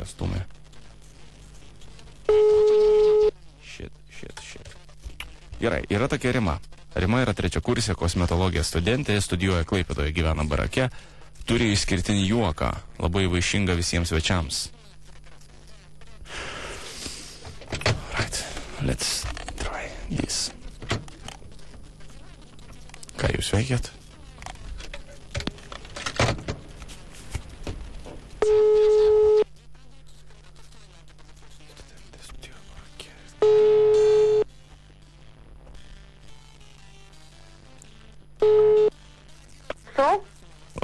tave stumė. Shit. Gerai, yra tokia Rima. Rima yra trečiakursė kosmetologijos studentė, studijuoja Klaipėdoje, gyvena barake, turi išskirtinį juoką, labai vaišinga visiems svečiams. Right, let's try this. Ką jūs veikiat?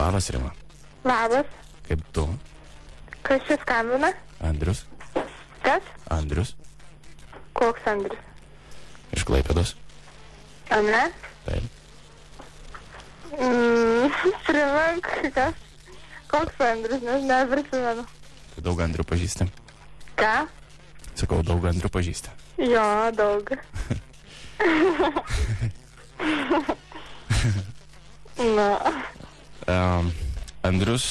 Labas, Rima. Labas. Kaip tu? Kas čia skambina? Andrius. Kas? Andrius. Koks Andrius? Iš Klaipėdos. Ane? Taip. Primink, kas? Koks Andrius, nes neprisimenu. Tai daug Andrių pažįsti. Ką? Sakau, daug Andrių pažįsti. Jo, daug. Na. Andrius,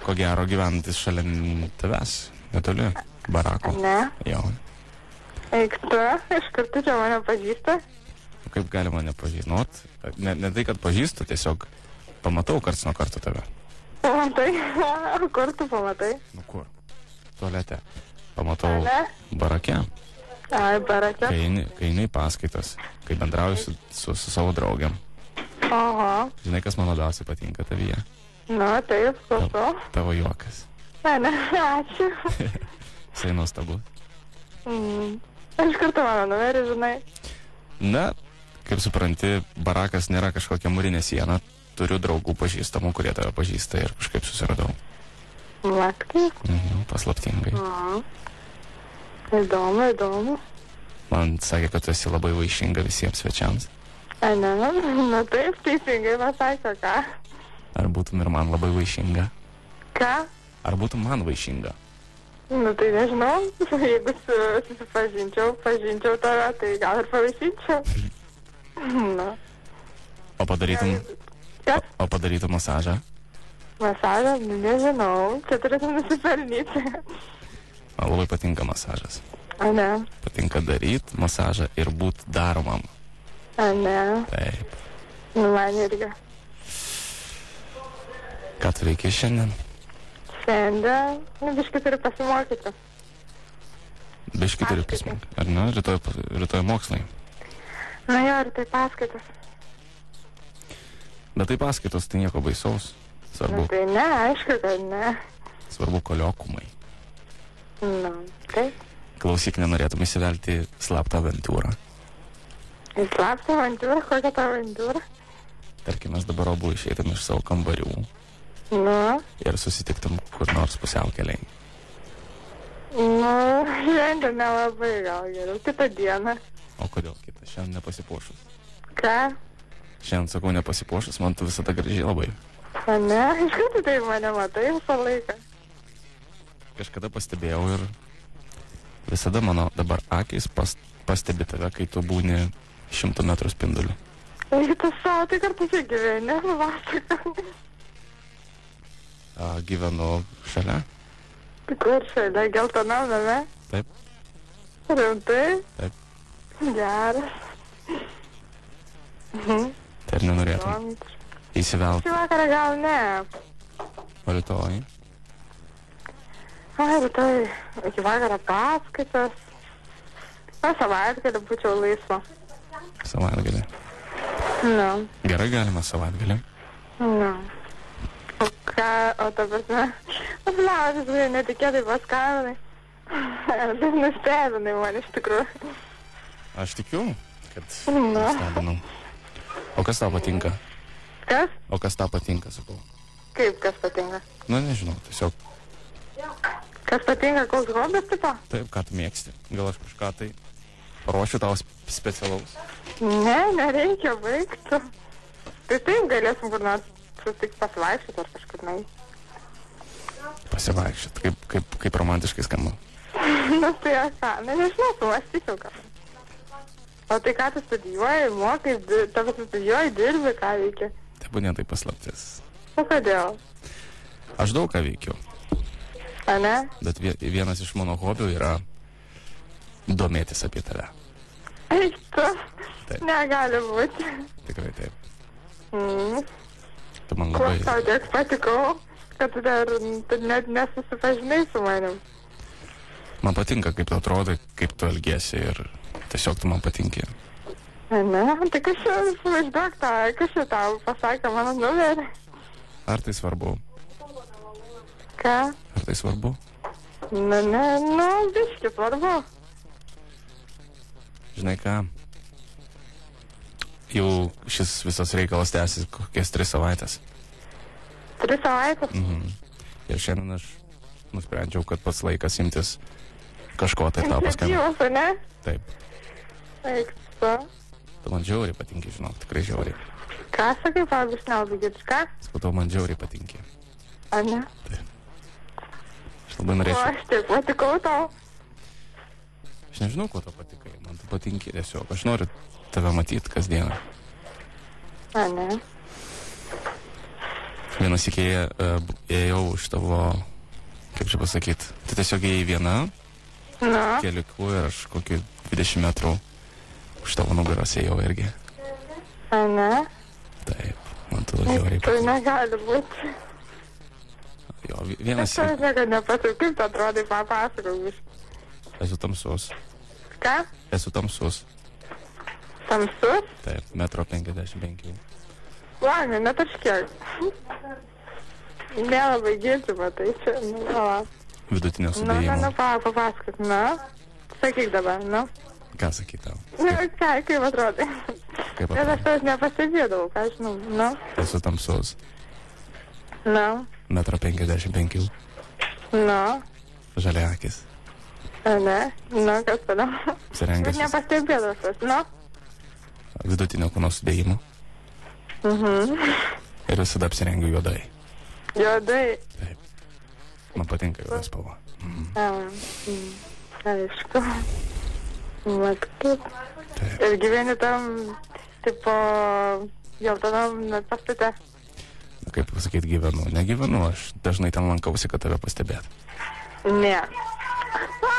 ko gero, gyvenantis šalia tavęs, netoli barako. Ne? Jo. Eik tu, iš karto čia mane pažįsta. Kaip galima nepažinot? Ne tai, kad pažįstu, tiesiog pamatau karts nuo karto tave. Pamatai? Kur tu pamatai? Nu kur? Tualete. Pamatau barake. Ai, barake. Kai eini į paskaitas, kai bendrauju su savo draugiam. Oho. Žinai, kas man labiausiai patinka tavyje? Nu, taip, klausau. Tavo juokas. Ne, ačiū. Jisai nuostabus. Iš karto mano numerį, žinai. Na, kaip supranti, barakas nėra kažkokia mūrinė siena. Turiu draugų pažįstamų, kurie tave pažįsta ir kažkaip susiradau. Laktai? Paslaptingai. Įdomu. Man sakė, kad tu esi labai vaišinga visiems svečiams. Ne, nu taip, teisingai pasakė, ką? Ar būtum ir man labai vaišinga? Ką? Ar būtum man vaišinga? Nu tai nežinau, jeigu susipažinčiau tave, tai gal ir pavaišinčiau. Nu. O padarytum... Kas? O padarytum masažą? Masažą? Nežinau, čia turėtum nusipelnyti. Man labai patinka masažas. A ne? Patinka daryti masažą ir būti daromam. A ne? Taip. Nu, man irgi. Ką tu veikia šiandien? Šiandien, biškį turiu pasimokyti. Biškį turiu pasimokyti. Ar ne? Rytoj mokslai. Na jo, rytoj paskaitos. Bet tai paskaitos, tai nieko baisaus. Svarbu. Nu tai ne, aišku, kad ne. Svarbu koliokumai. Nu, taip. Klausyk, nenorėtum įsivelti slaptą avantūrą. Į slaptą avantūrą? Kokią tą avantūrą? Tarkim, mes dabar abu išeitum iš savo kambarių. Nu? Ir susitiktum kur nors pusiaukelėj. Nu, šiandien nelabai gal geriau. Kitą dieną. O kodėl kitą? Šiandien nepasipuošus. Ką? Šiandien, sakau, nepasipuošus, man tu visada gražiai labai. A ne? Iš kur tu taip mane matai visą laiką? Kažkada pastebėjau ir visada mano dabar akys pastebi tave, kai tu būni 100 metrų spinduliu. Eik tu savo, tai kartu čia gyveni, vasaka. Gyvenu šalia. Kur šalia? Geltonam name? Taip. Rimtai? Taip. Geras. Tai ir nenorėtum įsivelti. Šį vakarą gal ne. O rytoj? Rytoj iki vakarą paskaitos. O savaitgalį būčiau laisva. Savaitgalį. Nu. Gerai galima savaitgalį. Nu. O ką, o ta prasme, labas, netikėtai paskambinai. Tai nustebinai man iš tikrųjų. Aš tikiu, kad nustebinau. O kas tau patinka? Kas? O kas tau patinka, sakau? Kaip kas patinka? Na, nežinau, tiesiog. Kas patinka, koks hobis tipo? Taip, ką tu mėgsti? Gal aš kažką tai paruošiu tau specialaus? Ne, nereikia baigti. Tai taip galėsim kur nors susitikt pasivaikščioti ar kažkur nai. Pasivaikščioti, kaip romantiškai skamba. Nu tai aš ką, nežinau, pamastyčiau ką. O tai ką tu studijuoji, mokai, tavo studijuoji, dirbi, ką veikia? Tai būnė tai paslaptis. O kodėl? Aš daug ką veikiu. Ane? Bet vienas iš mano hobių yra domėtis apie tave. Eik tu. Taip. Negali būti. Tikrai taip. Mm. Tu man Kuo labai... tau tiek patikau, kad tu dar net nesusipažinai su manim. Man patinka, kaip tu atrodai, kaip tu elgiesi ir tiesiog tu man patinki. Ne, tai kas čia, vaizduok tą, kas čia tau pasakė mano numerį? Ar tai svarbu? Ką? Ar tai svarbu? Nu, biški svarbu. Žinai ką? Jau šis visas reikalas tęsis kokias 3 savaitės. 3 savaitės? Ir šiandien aš nusprendžiau, kad pats laikas imtis kažko tai tau paskambinti. Iniciatyvos, ne? Taip. Eik tu. Tu man žiauriai patinki, žinok, tikrai žiauriai. Ką sakai, Fabis, nelabai girdi, ką? Sakau, tau man žiauriai patinki. Ar ne? Aš labai O norėčiau. aš tiek patikau tau. Aš nežinau, kuo tu patikai. Man tu patinki tiesiog. Aš noriu tave matyti kasdieną. Ar ne? Vienas įkėje ėjau iš tavo, kaip čia pasakyti, tu tiesiog ėjai viena, Nu, keliuku ir aš kokį 20 metrų už tavo nugaros ėjau irgi. ar ne? Taip, man tu žiauriai Tai negali būti. Jo, vienas Aš niekada nepasakau, kaip tu atrodai, papasakau vis. esu tamsus. Ką? Esu tamsus. Tamsus? Taip, 1,55 m. Langai, net aš kiek. Nelabai girdi, matai, čia, nu, gal. Vidutinio Nu, sudėjimo. papasakok, nu. Sakyk dabar, nu. Ką sakyt tau? Nu, ką, kaip atrodai? Kaip Nes aš atrodo? tavęs nepastebėdavau, ką žinau, nu. Esu tamsus. Nu, 1,55 m. nu. Žalia akis. Ar ne? Nu, kas tada? Bet Apsirengęs nepastebėdavau tas, nu. vidutinio kūno sudėjimo. Ir visada apsirengiu juodai. Juodai. Taip. Man patinka juoda spalva. Aišku. Vat kaip. Taip. Ir gyveni tam, tipo, geltonam pastate. Kaip pasakyti, gyvenu. Negyvenu, aš dažnai ten lankausi, kad tave pastebėt. Ne.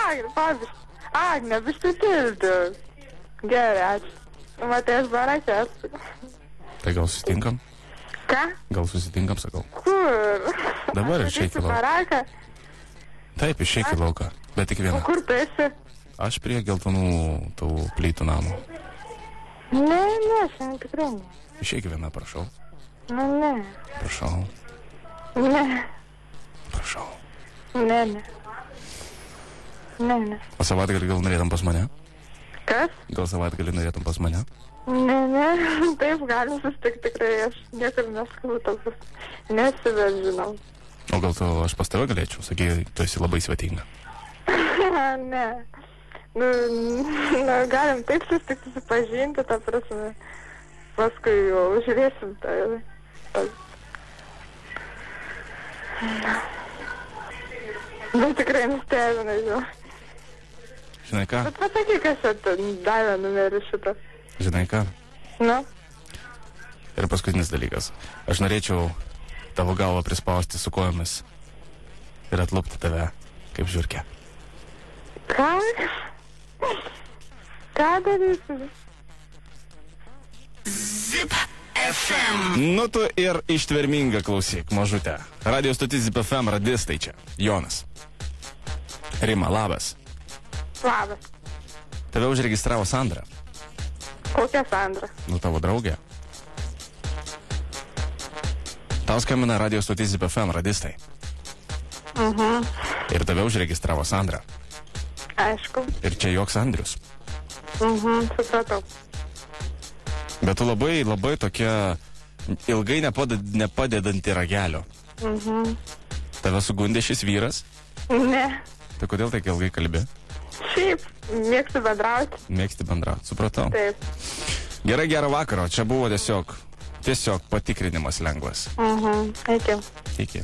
Agne, pabis. Agne, biškai tildi. Gerai, ačiū. Matai, aš barakė esu. Tai gal susitinkam? Ką? Gal susitinkam, sakau. Kur? Dabar išeik į lauką. Baraką. Taip, išeik į lauką. Bet tik O vieną. kur tu esi? Aš prie geltonų tų plytų namo. Ne, šiandien tikrai ne. Išeik vieną, prašau. Nu, ne. Prašau. Ne. Prašau. Ne. O savaitgalį gal norėtum pas mane? Kas? Gal savaitgalį norėtum pas mane? Ne. Taip, galim susitikti tikrai. Aš niekur neskau tokius. Nesivežinau. O gal aš pas tave galėčiau? Sakai, tu esi labai svetinga. Ne. Nu, galim taip susitikti, susipažinti, ta prasme. Paskui jau žiūrėsim tą. Nu, tikrai nustebina, žinau. Žinai ką? Bet pasakyk, kas čia davė numerį šitą. Žinai ką? Nu? Ir paskutinis dalykas. Aš norėčiau tavo galvą prispausti su kojomis ir atlupti tave kaip žiurkę. Ką? Ką darysi? Nu tu ir ištverminga klausyk, mažutė. Radio stotis Zip FM radistai čia. Jonas. Rima, labas. Labas. Tave užregistravo Sandra. Kokia Sandra? Nu tavo draugė. Tau skambina radio stotis Zip FM radistai. Ir tave užregistravo Sandra. Aišku. Ir čia joks Andrius. Supratau. Bet tu labai, labai tokia ilgai nepadedanti ragelio. Tave sugundė šis vyras? Ne. Tai kodėl taip ilgai kalbi? Šiaip, mėgstu bendrauti. Mėgsti bendrauti, supratau. Taip. Gerai, gero vakaro. Čia buvo tiesiog patikrinimas lengvas. Iki. Iki.